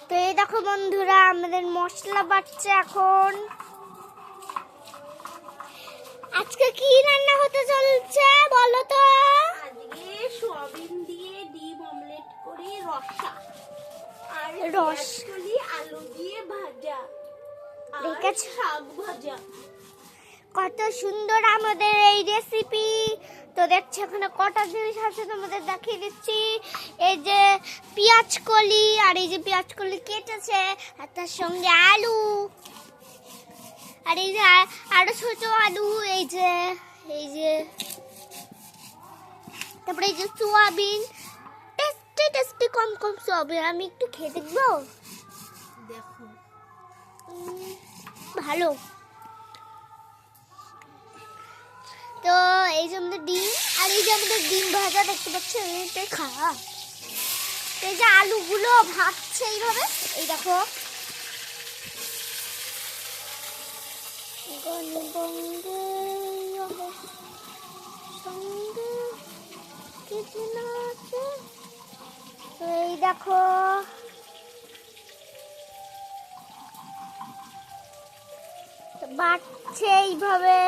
তো এই দেখো বন্ধুরা, আমাদের মশলা বাটছে এখন। আজকে কি রান্না হতে চলছে বলো তো? আজকে সয়াবিন দিয়ে ডিম অমলেট করে রসা, আর রসকলি আলু দিয়ে ভাজা, আর দেখেছো? শাক ভাজা। কত সুন্দর আমাদের এই রেসিপি। তো দেখছো এখানে কটা জিনিস আছে তোমাদের দেখিয়ে দিচ্ছি। এই যে পেঁয়াজ কলি, আর এই যে পেঁয়াজ কলি কেটেছে, আর তার সঙ্গে আলু, আর এই যে আরো ছোট আলু, এই যে তারপরে এই যে সোয়াবিন, টেস্টি টেস্টি কম কম সোয়াবিন। আমি একটু খেয়ে দেখবো। দেখো ভালো। তো এই যে আমাদের ডিম, আর এই যে আমাদের ডিম ভাজা দেখতে পাচ্ছি, এটাই খাওয়া। তো এই যে আলুগুলো ভাজছে এইভাবে, এই দেখো। তো এই দেখো, বাটছে এইভাবে।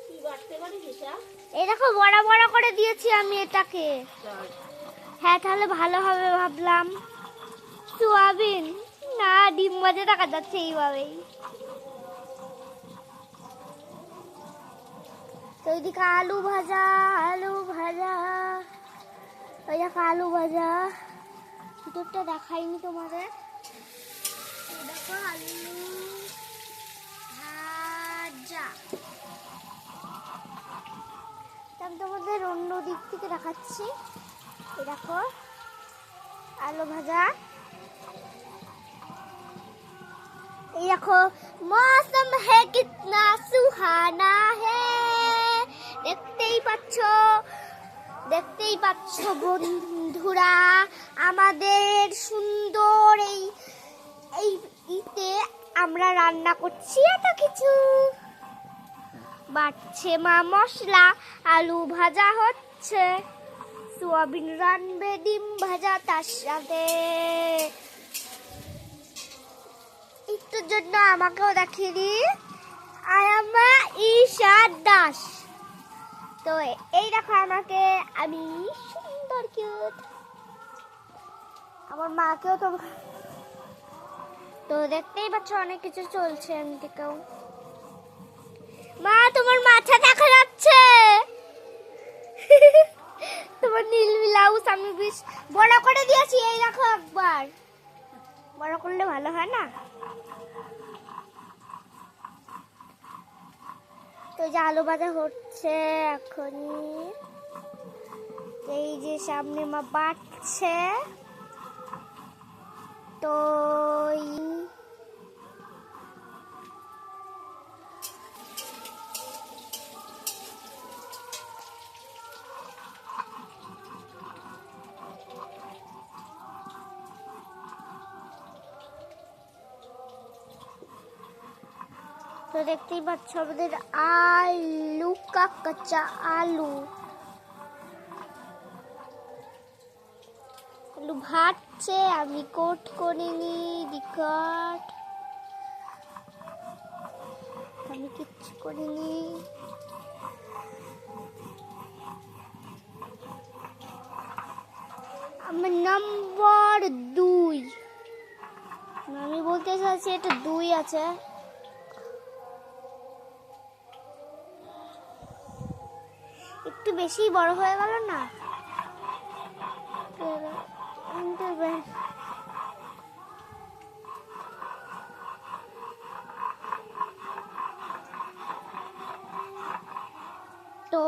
কি বাটতে পারিস এটা? এই দেখো বড় বড় করে দিয়েছি আমি এটাকে। হ্যাঁ, তাহলে ভালো হবে ভাবলাম। সোয়াবিন না, ডিম ভাজা দেখা যাচ্ছে এইভাবেই। তো ওইদিকে আলু ভাজা, ওই দেখো আলু ভাজা। ভিতরটা দেখাইনি তোমাদের। এই দেখো আলু ভাজা। আমি তোমাদের অন্য দিক থেকে দেখাচ্ছি। এই দেখো আলু ভাজা। এই দেখো, মৌসম है कितना सुहाना है। দেখতেই পাচ্ছ বন্ধুরা, আমাদের সুন্দর এই ইতে আমরা রান্না করছি এত কিছু। বাটছে মা মশলা, আলু ভাজা হচ্ছে, সোয়াবিন রানবে, ডিম ভাজা তার সাথে। একটুর জন্য আমাকেও দেখিয়ে দি। I am Isha Das. তো এই দেখো আমাকে, আমি সুন্দর কিউট। আমার মাকেও তো দেখতেই পাচ্ছ অনেক কিছু চলছে এদিকেও। মা, তোমার মাথা দেখা যাচ্ছে। তোমার নীল ব্লাউজ আমি বেশ বড় করে দিয়েছি। এই দেখো, একবার বড় করলে ভালো হয় না? তো যে আলু ভাজা হচ্ছে এখনই। এই যে সামনে মা বাটছে। তো তো দেখতেই পাচ্ছ আমাদের আলু কাঁচা আলু ভাজছে। আমি কোট করিনি, বিকট আমি কিচ্ছু করিনি। আমার নম্বর 2, আমি বলতে চাইছি এটা 2 আছে। একটু বেশি বড় হয়ে গেল না? তো